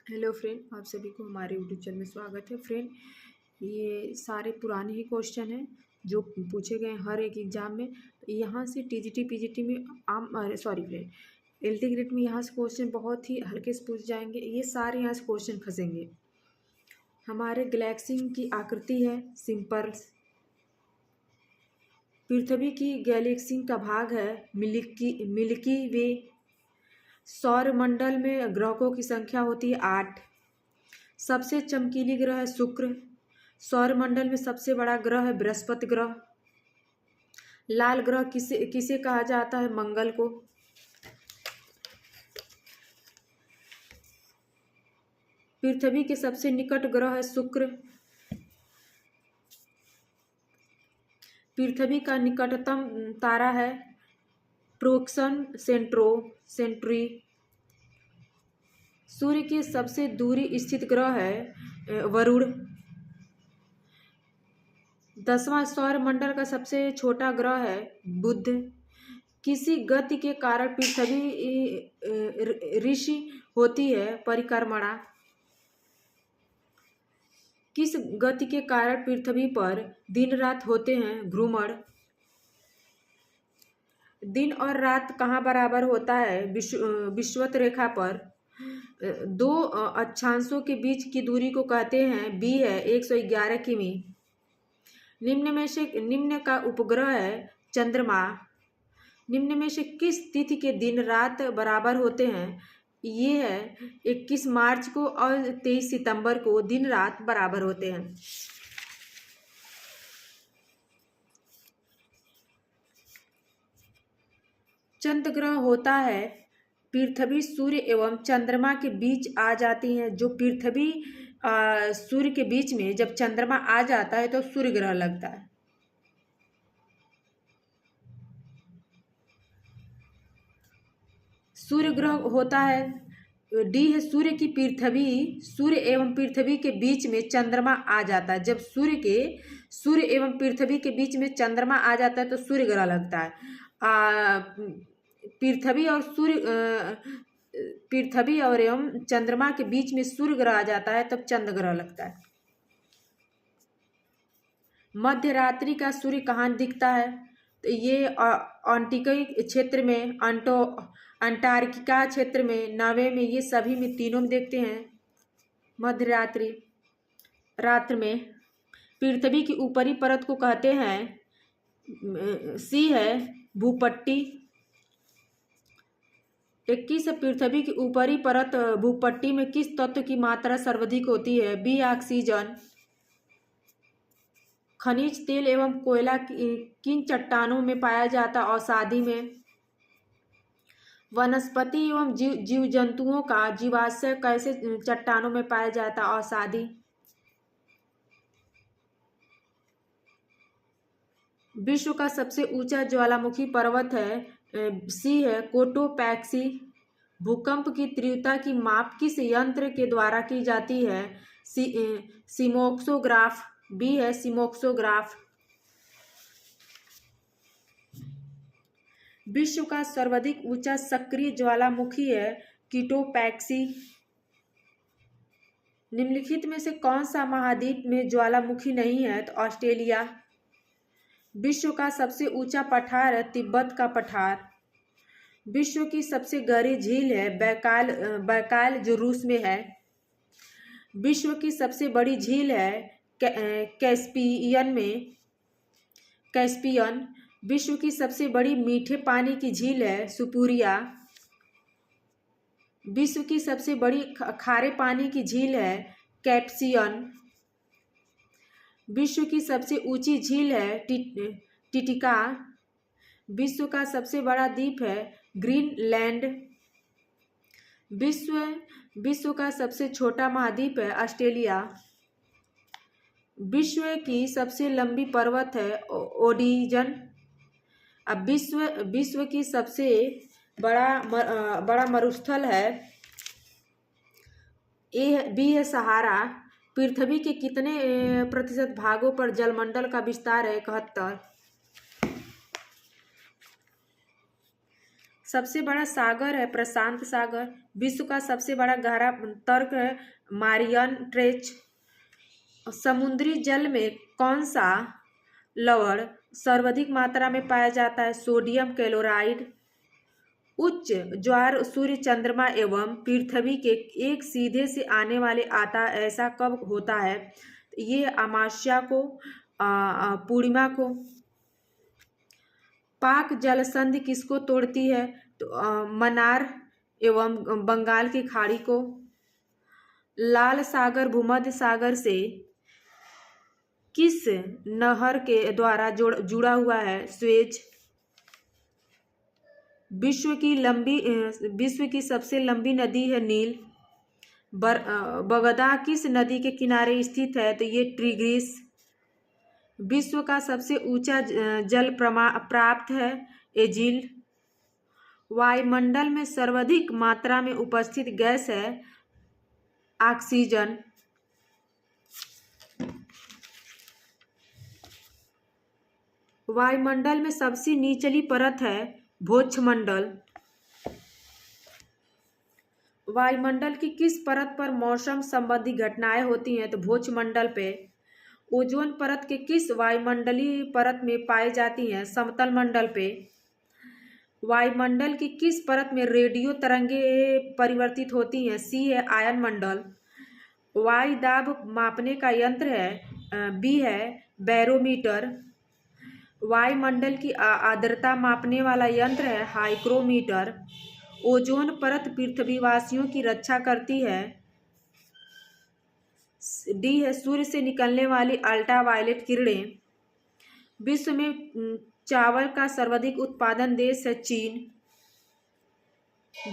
Hello friend, आप सभी को हमारे यूट्यूब चैनल में स्वागत है। फ्रेंड, ये सारे पुराने ही क्वेश्चन हैं जो पूछे गए हैं हर एक एग्जाम में। यहाँ से टीजीटी पीजीटी में फ्रेंड, एलटी ग्रेड में यहाँ से क्वेश्चन बहुत ही हल्के से पूछ जाएंगे। ये सारे यहाँ से क्वेश्चन फंसेंगे। हमारे गैलेक्सी की आकृति है सिंपल। पृथ्वी की गैलेक्सी का भाग है मिल्की वे। सौरमंडल में ग्रहों की संख्या होती है 8। सबसे चमकीली ग्रह है शुक्र। सौरमंडल में सबसे बड़ा ग्रह है बृहस्पति ग्रह। लाल ग्रह किसे किसे कहा जाता है? मंगल को। पृथ्वी के सबसे निकट ग्रह है शुक्र। पृथ्वी का निकटतम तारा है प्रोक्सन सेंट्री। सूर्य की सबसे दूरी स्थित ग्रह है वरुण। 10वां सौरमंडल का सबसे छोटा ग्रह है बुध। किसी गति के कारण पृथ्वी ऋषि होती है परिक्रमणा। किस गति के कारण पृथ्वी पर दिन रात होते हैं घूर्णन। दिन और रात कहाँ बराबर होता है? विषुवत रेखा पर। दो अक्षांशों के बीच की दूरी को कहते हैं बी है 111 किमी। निम्न का उपग्रह है चंद्रमा। निम्न में से किस तिथि के दिन रात बराबर होते हैं? ये है 21 मार्च को और 23 सितंबर को दिन रात बराबर होते हैं। चंद्र ग्रह होता है पृथ्वी सूर्य एवं चंद्रमा के बीच आ जाती हैं। जो पृथ्वी सूर्य के बीच में जब चंद्रमा आ जाता है तो सूर्य ग्रह लगता है। सूर्य ग्रह होता है डी है सूर्य की पृथ्वी। सूर्य एवं पृथ्वी के बीच में चंद्रमा आ जाता है। जब सूर्य एवं पृथ्वी के बीच में चंद्रमा आ जाता है तो सूर्य ग्रह लगता है। पृथ्वी और एवं चंद्रमा के बीच में सूर्य ग्रह आ जाता है तब चंद्र ग्रह लगता है। मध्य रात्रि का सूर्य कहाँ दिखता है? तो ये अंटार्कटिक क्षेत्र में, अंटार्कटिका क्षेत्र में, नॉर्वे में, ये सभी में तीनों में देखते हैं मध्य रात्र में। पृथ्वी की ऊपरी परत को कहते हैं सी है भूपट्टी। 21 पृथ्वी की ऊपरी परत भूपट्टी में किस तत्व की मात्रा सर्वाधिक होती है? B oxygen. खनिज तेल एवं कोयला किन चट्टानों में पाया जाता है? औषधि में। वनस्पति एवं जीव जंतुओं का जीवाश्य कैसे चट्टानों में पाया जाता है? औषधि। विश्व का सबसे ऊंचा ज्वालामुखी पर्वत है सी है कोटोपैक्सी। भूकंप की तीव्रता की माप किस यंत्र के द्वारा की जाती है? सीमोक्सोग्राफ। बी है सीमोक्सोग्राफ। विश्व का सर्वाधिक ऊंचा सक्रिय ज्वालामुखी है कोटोपैक्सी। निम्नलिखित में से कौन सा महाद्वीप में ज्वालामुखी नहीं है? तो ऑस्ट्रेलिया। विश्व का सबसे ऊंचा पठार है तिब्बत का पठार। विश्व की सबसे गहरी झील है बैकाल जो रूस में है। विश्व की सबसे बड़ी झील है कैस्पियन। विश्व की सबसे बड़ी मीठे पानी की झील है सुपुरिया। विश्व की सबसे बड़ी खारे पानी की झील है कैप्सियन। विश्व की सबसे ऊंची झील है टिटिका। विश्व का सबसे बड़ा द्वीप है ग्रीनलैंड। विश्व का सबसे छोटा महाद्वीप है ऑस्ट्रेलिया। विश्व की सबसे लंबी पर्वत है ओडिजन। अब विश्व की सबसे बड़ा मरुस्थल है बी है सहारा। पृथ्वी के कितने प्रतिशत भागों पर जलमंडल का विस्तार है? 71। सबसे बड़ा सागर है प्रशांत सागर। विश्व का सबसे बड़ा गहरा तर्क है मारियन ट्रेंच। समुद्री जल में कौन सा लवण सर्वाधिक मात्रा में पाया जाता है? Sodium chloride. उच्च ज्वार सूर्य, चंद्रमा एवं पृथ्वी के एक सीधे से आने वाले आता ऐसा कब होता है? ये अमावस्या को, पूर्णिमा को। पाक जल संधि किसको तोड़ती है? तो मन्नार एवं बंगाल की खाड़ी को। लाल सागर भूमध्य सागर से किस नहर के द्वारा जुड़ा हुआ है? स्वेज। विश्व की सबसे लंबी नदी है नील। बगदा किस नदी के किनारे स्थित है? तो ये टिग्रिस। विश्व का सबसे ऊंचा जल प्राप्त है एजिल। वायुमंडल में सर्वाधिक मात्रा में उपस्थित गैस है ऑक्सीजन। वायुमंडल में सबसे निचली परत है भोक्षमंडल। वायुमंडल की किस परत पर मौसम संबंधी घटनाएं होती हैं? तो भोक्षमंडल पे। ओजोन परत के किस वायुमंडलीय परत में पाई जाती हैं? समतल मंडल पे। वायुमंडल की किस परत में रेडियो तरंगें परिवर्तित होती हैं? सी है आयन मंडल। वायु दाब मापने का यंत्र है बी है बैरोमीटर। वायुमंडल की आर्द्रता मापने वाला यंत्र है हाइग्रोमीटर। ओजोन परत पृथ्वीवासियों की रक्षा करती है। डी है सूर्य से निकलने वाली अल्ट्रावायलेट किरणें। विश्व में चावल का सर्वाधिक उत्पादन देश है चीन।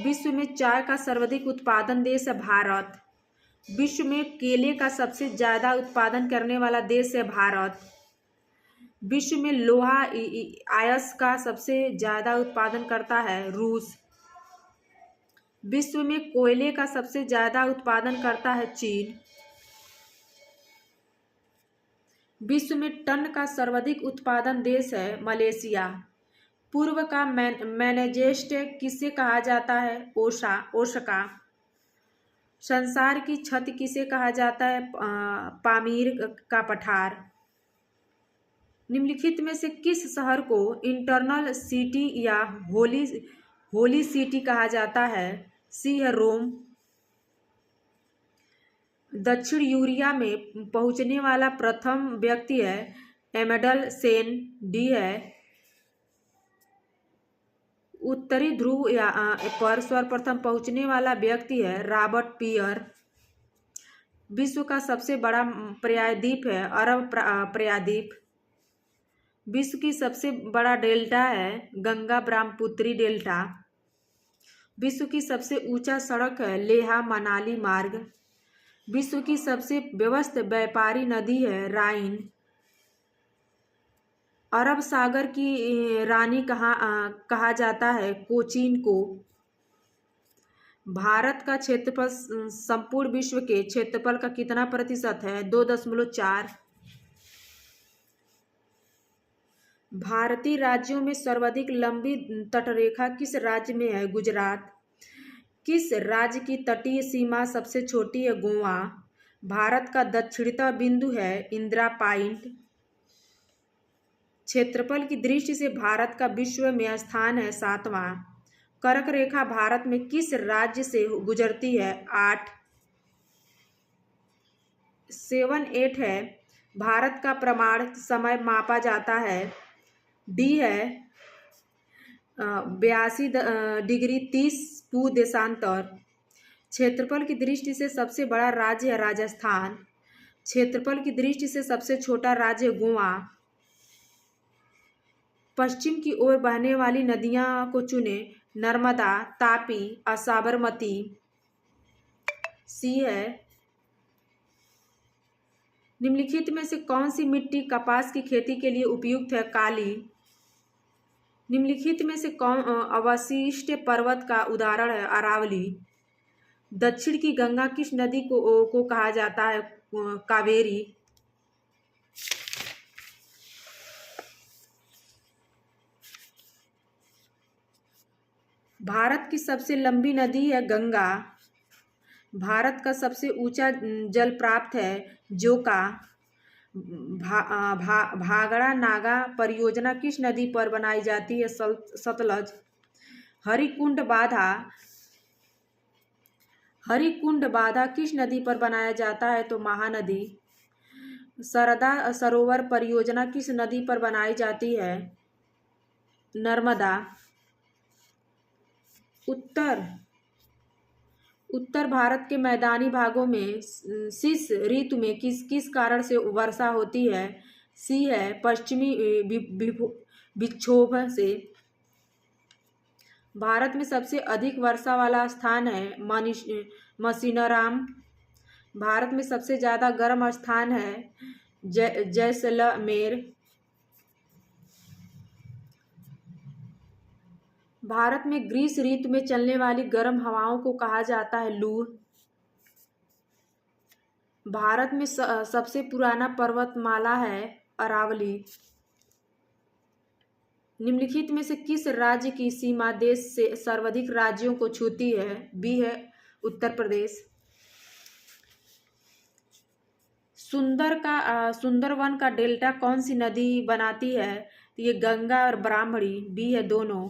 विश्व में चाय का सर्वाधिक उत्पादन देश है भारत। विश्व में केले का सबसे ज्यादा उत्पादन करने वाला देश है भारत। विश्व में लोहा आयस्क का सबसे ज्यादा उत्पादन करता है रूस। विश्व में कोयले का सबसे ज्यादा उत्पादन करता है चीन। विश्व में टन का सर्वाधिक उत्पादन देश है मलेशिया। पूर्व का मैनेजेस्ट किसे कहा जाता है? ओशका। संसार की छत किसे कहा जाता है? पामीर का पठार। निम्नलिखित में से किस शहर को इंटरनल सिटी या होली सिटी कहा जाता है? सी है रोम। दक्षिण यूरिया में पहुंचने वाला प्रथम व्यक्ति है एमेंडल सेन। डी है उत्तरी ध्रुव पर सर्वप्रथम पहुंचने वाला व्यक्ति है रॉबर्ट पियर। विश्व का सबसे बड़ा प्रायद्वीप है अरब प्रायद्वीप। विश्व की सबसे बड़ा डेल्टा है गंगा ब्रह्मपुत्री डेल्टा। विश्व की सबसे ऊंचा सड़क है लेह मनाली मार्ग। विश्व की सबसे व्यस्त व्यापारी नदी है राइन। अरब सागर की रानी कहा जाता है कोचीन को। भारत का क्षेत्रफल संपूर्ण विश्व के क्षेत्रफल का कितना प्रतिशत है? 2.4। भारतीय राज्यों में सर्वाधिक लंबी तटरेखा किस राज्य में है? गुजरात। किस राज्य की तटीय सीमा सबसे छोटी है? गोवा। भारत का दक्षिणतम बिंदु है इंदिरा पॉइंट। क्षेत्रफल की दृष्टि से भारत का विश्व में स्थान है 7वां। कर्क रेखा भारत में किस राज्य से गुजरती है? 8। 7-8 है भारत का प्रमाण समय मापा जाता है। डी है 82°30 पूर्व देशांतर। क्षेत्रफल की दृष्टि से सबसे बड़ा राज्य है राजस्थान। क्षेत्रफल की दृष्टि से सबसे छोटा राज्य गोवा। पश्चिम की ओर बहने वाली नदियां को चुने। नर्मदा, तापी और साबरमती। सी है। निम्नलिखित में से कौन सी मिट्टी कपास की खेती के लिए उपयुक्त है? काली। निम्नलिखित में से कौन अवशिष्ट पर्वत का उदाहरण है? अरावली। दक्षिण की गंगा किस नदी को कहा जाता है? कावेरी। भारत की सबसे लंबी नदी है गंगा। भारत का सबसे ऊंचा जल प्राप्त है जोका। भागड़ा नागा परियोजना किस नदी पर बनाई जाती है? सतलज। हरिकुंड बाधा हरिकुंड बाधा किस नदी पर बनाया जाता है? तो महानदी। सरदा सरोवर परियोजना किस नदी पर बनाई जाती है? नर्मदा। उत्तर भारत के मैदानी भागों में शीत ऋतु में किस किस कारण से वर्षा होती है? सी है पश्चिमी विक्षोभ से। भारत में सबसे अधिक वर्षा वाला स्थान है मसीनाराम। भारत में सबसे ज़्यादा गर्म स्थान है जैसलमेर। भारत में ग्रीष्म ऋतु में चलने वाली गर्म हवाओं को कहा जाता है लू। भारत में सबसे पुराना पर्वतमाला है अरावली। निम्नलिखित में से किस राज्य की सीमा देश से सर्वाधिक राज्यों को छूती है? बी है उत्तर प्रदेश। सुंदरवन का डेल्टा कौन सी नदी बनाती है? ये गंगा और ब्राह्मणी। बी है दोनों।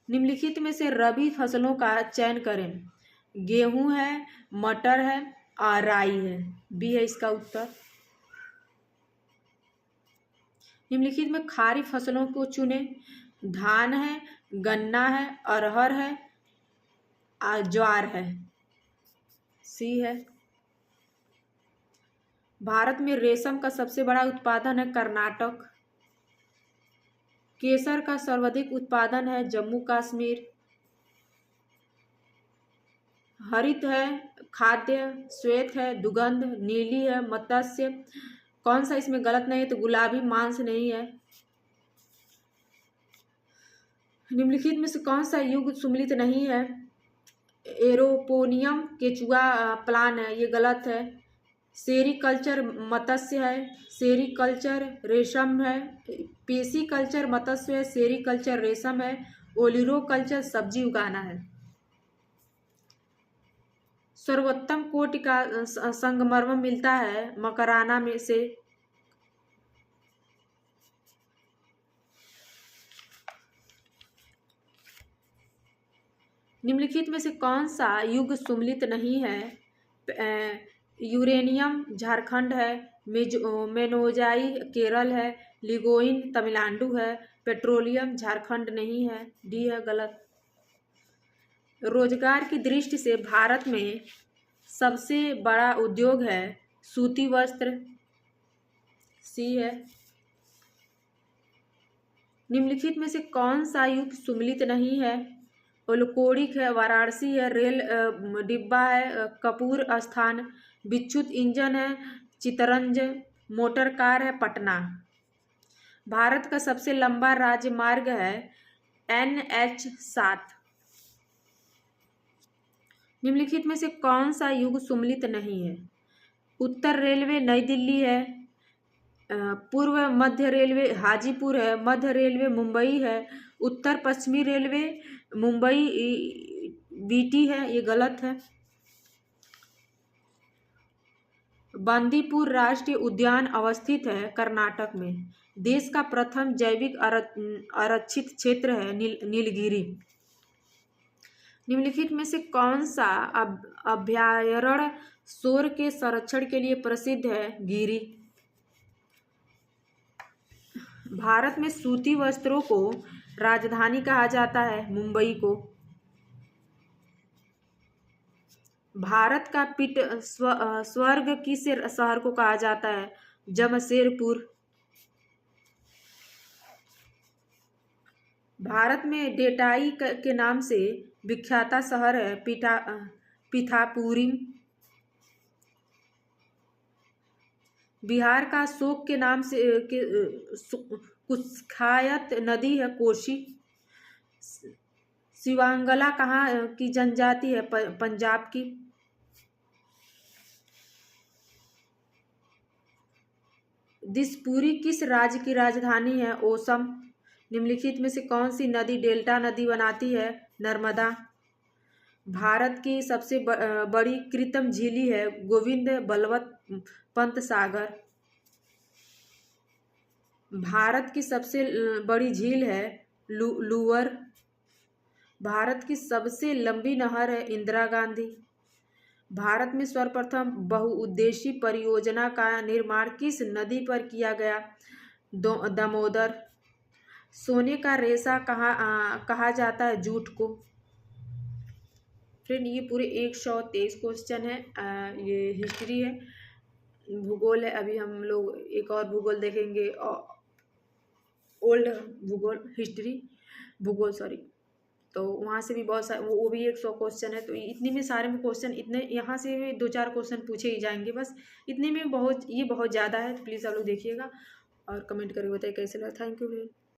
निम्नलिखित में से रबी फसलों का चयन करें। गेहूं है, मटर है और राई है। बी है इसका उत्तर। निम्नलिखित में खारिफ फसलों को चुने। धान है, गन्ना है, अरहर है और ज्वार है। सी है। भारत में रेशम का सबसे बड़ा उत्पादन है कर्नाटक। केसर का सर्वाधिक उत्पादन है जम्मू कश्मीर। हरित है, खाद्य, श्वेत है, दुगंध, नीली है, मत्स्य। कौन सा इसमें गलत नहीं है? तो गुलाबी मांस नहीं है। निम्नलिखित में से कौन सा युग सुमिलित नहीं है? एरोपोनियम केचुआ प्लान है, ये गलत है। सेरीकल्चर मत्स्य है, सेरीकल्चर रेशम है। पेसीकल्चर मत्स्य है, सेरीकल्चर रेशम है। ओलिरोकल्चर सब्जी उगाना है। सर्वोत्तम कोटि का संगमरमर मिलता है मकराना में से। निम्नलिखित में से कौन सा युग सुमिलित नहीं है? यूरेनियम झारखंड है, मेनोजाई केरल है, लिगोइन तमिलनाडु है, पेट्रोलियम झारखंड नहीं है। डी है गलत। रोजगार की दृष्टि से भारत में सबसे बड़ा उद्योग है सूती वस्त्र। सी है। निम्नलिखित में से कौन सा युग सुमिलित नहीं है? ओलकोडिक है, वाराणसी है, रेल डिब्बा है, कपूर स्थान, विद्युत इंजन है, चितरंज, मोटर कार है, पटना। भारत का सबसे लंबा राजमार्ग है NH7। निम्नलिखित में से कौन सा युग सुमिलित नहीं है? उत्तर रेलवे नई दिल्ली है, पूर्व मध्य रेलवे हाजीपुर है, मध्य रेलवे मुंबई है, उत्तर पश्चिमी रेलवे मुंबई बीटी है, ये गलत है। बंदीपुर राष्ट्रीय उद्यान अवस्थित है कर्नाटक में। देश का प्रथम जैविक आरक्षित क्षेत्र है नीलगिरी। निम्नलिखित में से कौन सा अभयारण्य शोर के संरक्षण के लिए प्रसिद्ध है? गिरी। भारत में सूती वस्त्रों को राजधानी कहा जाता है मुंबई को। भारत का पीट स्वर्ग किस शहर को कहा जाता है? जमशेदपुर। भारत में डेटाई के नाम से विख्यात शहर है पीठापुरी। बिहार का शोक के नाम से कुख्यात नदी है कोसी। शिवांगला कहाँ की जनजाति है? पंजाब की। दिसपुरी किस राज्य की राजधानी है? ओसम। निम्नलिखित में से कौन सी नदी डेल्टा नदी बनाती है? नर्मदा। भारत की सबसे बड़ी कृत्रिम झीली है गोविंद बल्लभ पंत सागर। भारत की सबसे बड़ी झील है लूअर। भारत की सबसे लंबी नहर है इंदिरा गांधी। भारत में सर्वप्रथम बहुउद्देशीय परियोजना का निर्माण किस नदी पर किया गया? दामोदर। सोने का रेशा कहा जाता है जूट को। फ्रेंड ये पूरे 123 क्वेश्चन है। ये हिस्ट्री है, भूगोल है। अभी हम लोग एक और भूगोल देखेंगे, ओल्ड भूगोल, हिस्ट्री भूगोल सॉरी। तो वहाँ से भी बहुत सारे, वो भी 100 क्वेश्चन है। तो इतने में सारे में क्वेश्चन इतने, यहाँ से भी 2-4 क्वेश्चन पूछे ही जाएंगे बस। इतने में बहुत, ये बहुत ज़्यादा है। तो प्लीज़ आप लोग देखिएगा और कमेंट करके बताइए कैसे लगा। Thank you.